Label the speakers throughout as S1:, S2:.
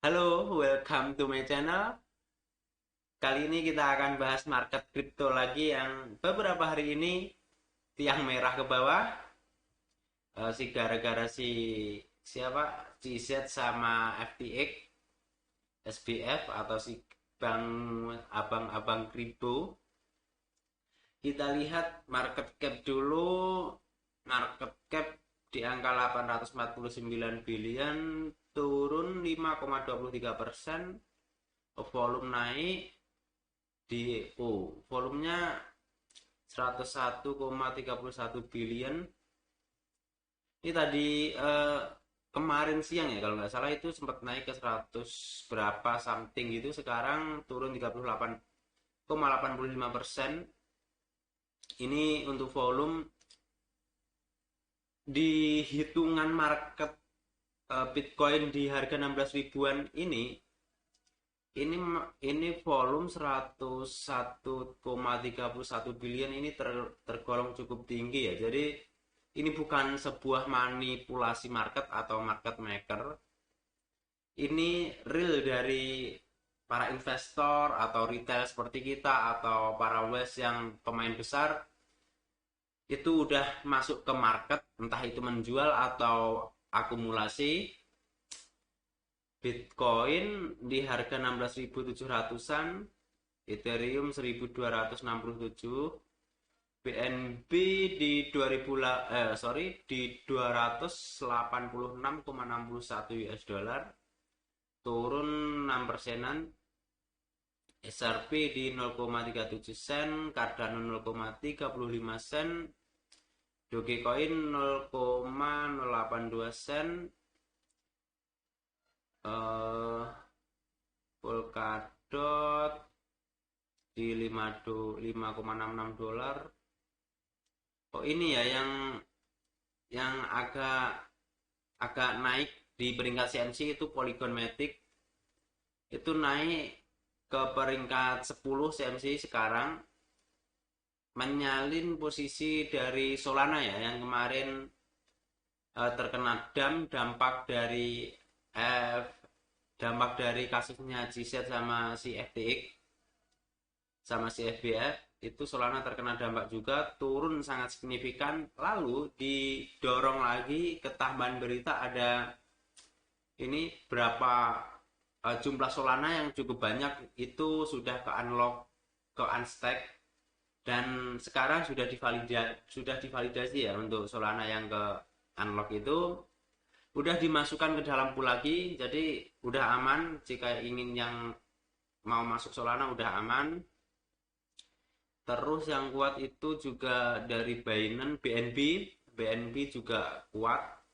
S1: Halo, welcome to my channel. Kali ini kita akan bahas market crypto lagi yang beberapa hari ini tiang merah ke bawah. Si gara-gara siapa? CZ sama FTX, SBF atau si bang abang-abang kripto. Kita lihat market cap dulu. Market cap di angka 849 billion, turun 5,23%. Volume naik volumenya 101,31 billion. Ini tadi kemarin siang ya kalau nggak salah itu sempat naik ke 100 berapa something gitu, sekarang turun 38,85%. Ini untuk volume. Di hitungan market Bitcoin di harga 16 ribuan ini ini volume 101,31 billion, ini tergolong cukup tinggi ya. Jadi ini bukan sebuah manipulasi market atau market maker. Ini real dari para investor atau retail seperti kita atau para whales yang pemain besar itu udah masuk ke market, entah itu menjual atau akumulasi. Bitcoin di harga 16.700-an, Ethereum 1.267, BNB di 286,61 US dollar, turun 6 persenan. SRP di 0,37 sen, Cardano 0,35 sen, Dogecoin 0,082 sen, Polkadot di 5,66 dolar. Oh ini ya yang agak agak naik di peringkat CMC itu Polygon Matic, itu naik ke peringkat 10 CMC sekarang, menyalin posisi dari Solana ya yang kemarin terkena dampak dari kasusnya GZ sama si FTX sama si FBF. Itu Solana terkena dampak juga, turun sangat signifikan. Lalu didorong lagi ke tambahan berita, ada ini berapa jumlah Solana yang cukup banyak itu sudah ke unlock, ke unstack, dan sekarang sudah divalidasi ya untuk Solana yang ke unlock itu udah dimasukkan ke dalam pool lagi. Jadi udah aman, jika ingin yang mau masuk Solana udah aman. Terus yang kuat itu juga dari Binance, BNB juga kuat.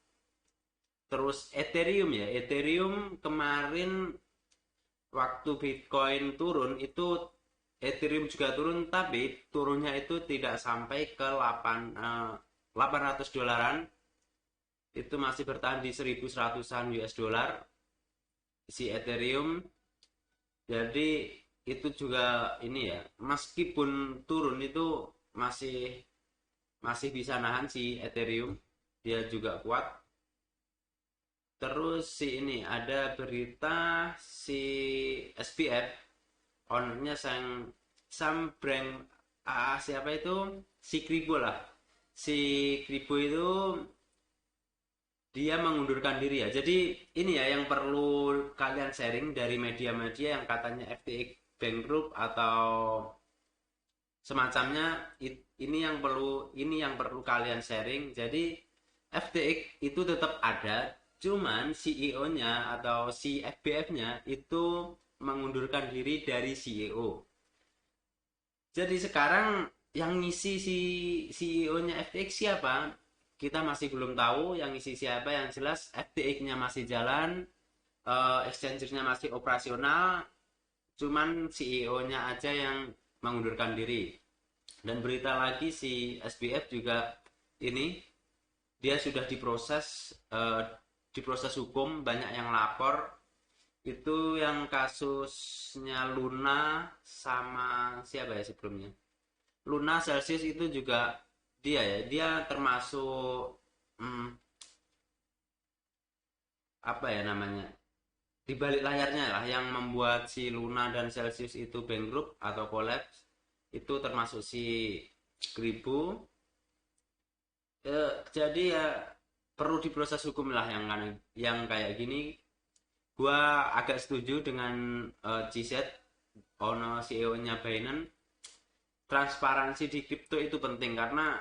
S1: Terus Ethereum ya, Ethereum kemarin waktu Bitcoin turun itu Ethereum juga turun, tapi turunnya itu tidak sampai ke 800 dolaran. Itu masih bertahan di 1100-an US dollar si Ethereum. Jadi itu juga ini ya, meskipun turun itu masih masih bisa nahan si Ethereum, dia juga kuat. Terus si ini ada berita si SPF, ownernya Sam Brand, siapa itu, si Kribo lah. Si Kribo itu dia mengundurkan diri ya. Jadi ini ya yang perlu kalian sharing dari media-media yang katanya FTX bankrupt atau semacamnya. Ini yang perlu kalian sharing. Jadi FTX itu tetap ada, cuman CEO-nya atau si FBF-nya itu mengundurkan diri dari CEO. Jadi sekarang yang ngisi si CEO-nya FTX siapa? Kita masih belum tahu yang ngisi siapa. Yang jelas FTX-nya masih jalan, exchange-nya masih operasional, cuman CEO-nya aja yang mengundurkan diri. Dan berita lagi si SBF juga ini dia sudah diproses hukum, banyak yang lapor. Itu yang kasusnya Luna sama siapa ya sebelumnya, Luna Celsius itu juga dia termasuk apa ya namanya, di balik layarnya lah yang membuat si Luna dan Celsius itu bankrupt atau collapse itu termasuk si Kribo. Jadi ya perlu diproses hukum lah yang kayak gini. Gua agak setuju dengan CZ Ono CEO-nya Binance. Transparansi di kripto itu penting karena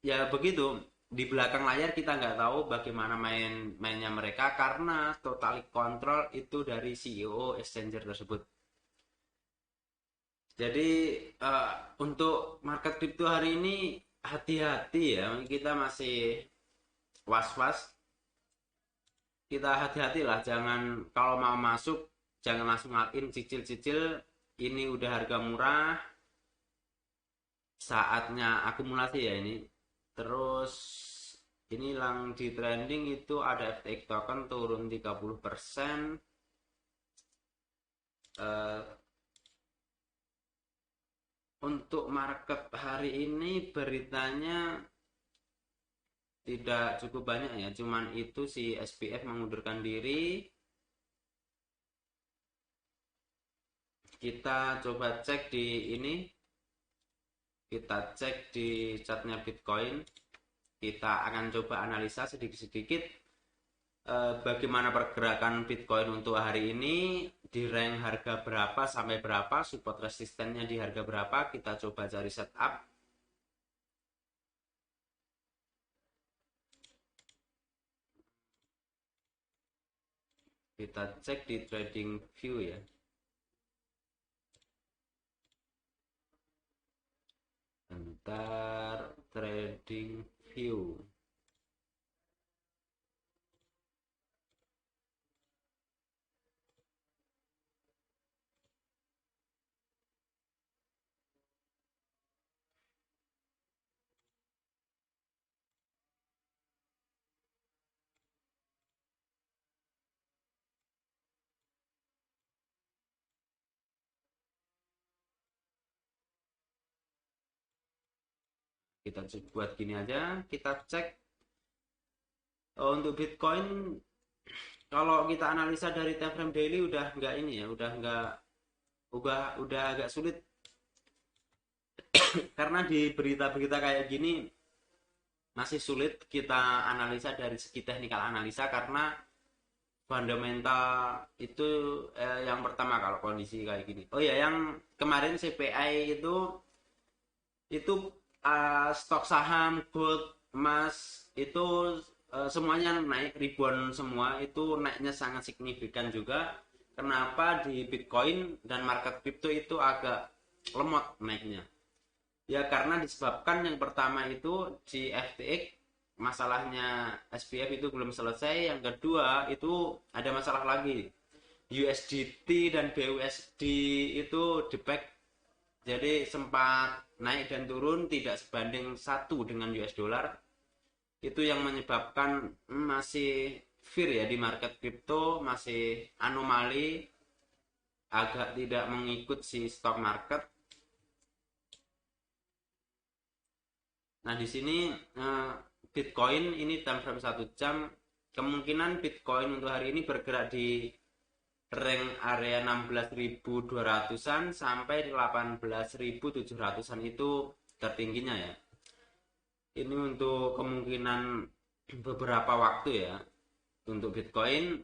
S1: ya begitu, di belakang layar kita nggak tahu bagaimana mainnya mereka karena totally control itu dari CEO exchanger tersebut. Jadi uh, untuk market kripto hari ini hati-hati ya, kita masih was-was, kita hati-hatilah, jangan kalau mau masuk jangan langsung all in, cicil-cicil. Ini udah harga murah, saatnya akumulasi ya ini. Terus ini yang di trending itu ada FTX token turun 30%. eh, untuk market hari ini beritanya tidak cukup banyak ya, cuman itu si SPF mengundurkan diri. Kita coba cek di ini, kita cek di chartnya Bitcoin. Kita akan coba analisa sedikit-sedikit bagaimana pergerakan Bitcoin untuk hari ini, di rank harga berapa sampai berapa, support resistennya di harga berapa. Kita coba cari setup. Kita cek di trading view ya. Bentar, trading view. Kita buat gini aja, kita cek. Untuk Bitcoin kalau kita analisa dari time frame daily udah nggak ini ya, udah agak sulit karena di berita-berita kayak gini masih sulit kita analisa dari segi teknikal analisa karena fundamental itu yang pertama kalau kondisi kayak gini. Oh ya, yang kemarin CPI itu stok saham, gold, emas itu semuanya naik ribuan semua, itu naiknya sangat signifikan juga. Kenapa di Bitcoin dan market crypto itu agak lemot naiknya? Ya karena disebabkan yang pertama itu di FTX masalahnya SPF itu belum selesai, yang kedua itu ada masalah lagi USDT dan BUSD itu debak, jadi sempat naik dan turun tidak sebanding satu dengan US dollar. Itu yang menyebabkan masih fear ya di market crypto, masih anomali, agak tidak mengikut si stock market. Nah di sini Bitcoin ini time frame 1 jam, kemungkinan Bitcoin untuk hari ini bergerak di rank area 16.200-an sampai 18.700-an itu tertingginya ya. Ini untuk kemungkinan beberapa waktu ya untuk Bitcoin.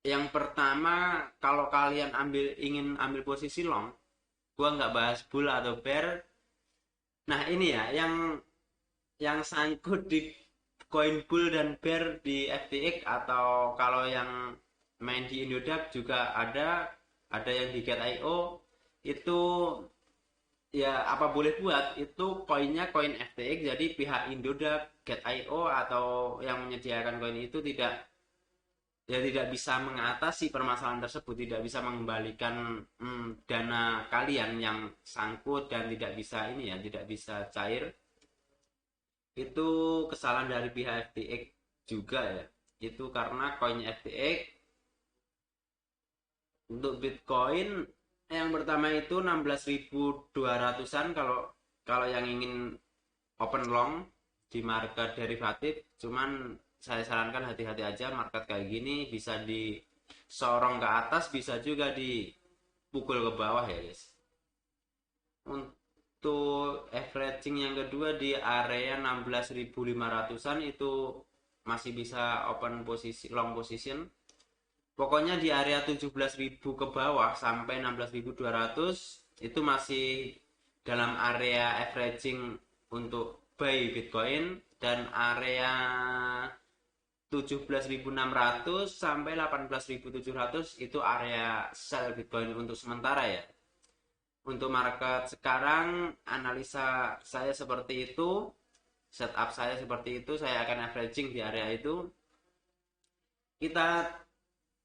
S1: Yang pertama, kalau kalian ingin ambil posisi long, gua nggak bahas bull atau bear. Nah ini ya yang sangkut di koin bull dan bear di FTX, atau kalau yang main di Indodax juga ada yang di Get.io itu. Ya apa boleh buat, itu koinnya koin FTX, jadi pihak Indodax, Get.io atau yang menyediakan koin itu tidak bisa mengatasi permasalahan tersebut, tidak bisa mengembalikan dana kalian yang sangkut dan tidak bisa ini ya, tidak bisa cair. Itu kesalahan dari pihak FTX juga ya. Itu karena koinnya FTX. Untuk Bitcoin yang pertama itu 16.200-an kalau kalau yang ingin open long di market derivatif. Cuman saya sarankan hati-hati aja, market kayak gini bisa di sorong ke atas, bisa juga dipukul ke bawah ya guys. Untuk averaging yang kedua di area 16.500-an itu masih bisa open posisi, long position. Pokoknya di area 17.000 ke bawah sampai 16.200 itu masih dalam area averaging untuk buy Bitcoin, dan area 17.600 sampai 18.700 itu area sell Bitcoin untuk sementara ya. Untuk market sekarang analisa saya seperti itu, setup saya seperti itu, saya akan averaging di area itu. Kita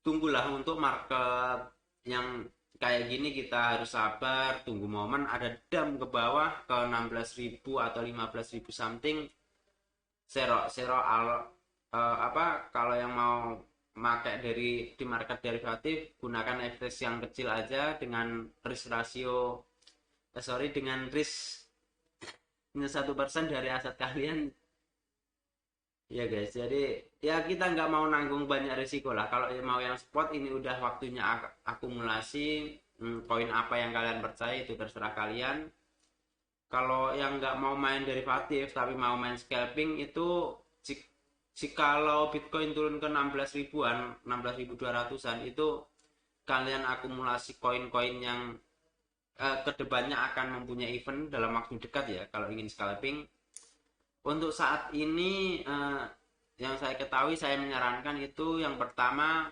S1: tunggulah untuk market yang kayak gini, kita harus sabar, tunggu momen ada dump ke bawah ke 16.000 atau 15.000 something. Kalau yang mau pakai di market derivatif, gunakan average yang kecil aja dengan risk ratio dengan risk 1% dari aset kalian ya guys. Jadi ya kita nggak mau nanggung banyak risiko lah. Kalau mau yang spot, ini udah waktunya akumulasi. Koin apa yang kalian percaya itu terserah kalian. Kalau yang nggak mau main derivatif tapi mau main scalping, itu kalau Bitcoin turun ke 16 ribuan, 16.200-an, itu kalian akumulasi koin-koin yang kedepannya akan mempunyai event dalam waktu dekat ya kalau ingin scalping. Untuk saat ini yang saya ketahui, saya menyarankan itu yang pertama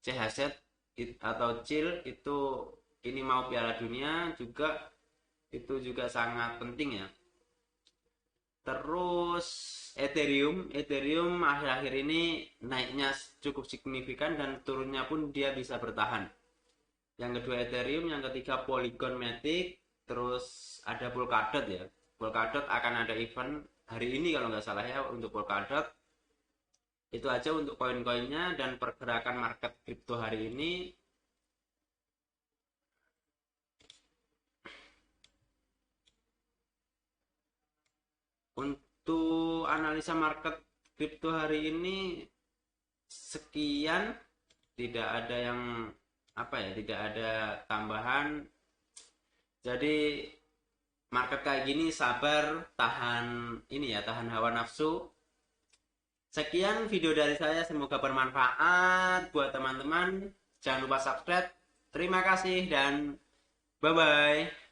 S1: CHZ atau CHIL itu, ini mau Piala Dunia juga, itu juga sangat penting ya. Terus Ethereum akhir-akhir ini naiknya cukup signifikan dan turunnya pun dia bisa bertahan. Yang kedua Ethereum, yang ketiga Polygon Matic, terus ada Polkadot ya. Polkadot akan ada event hari ini kalau nggak salah ya untuk Polkadot. Itu aja untuk koin-koinnya dan pergerakan market kripto hari ini. Untuk analisa market kripto hari ini sekian, tidak ada yang tidak ada tambahan. Jadi market kayak gini sabar, tahan tahan hawa nafsu. Sekian video dari saya, semoga bermanfaat buat teman-teman. Jangan lupa subscribe. Terima kasih dan bye bye.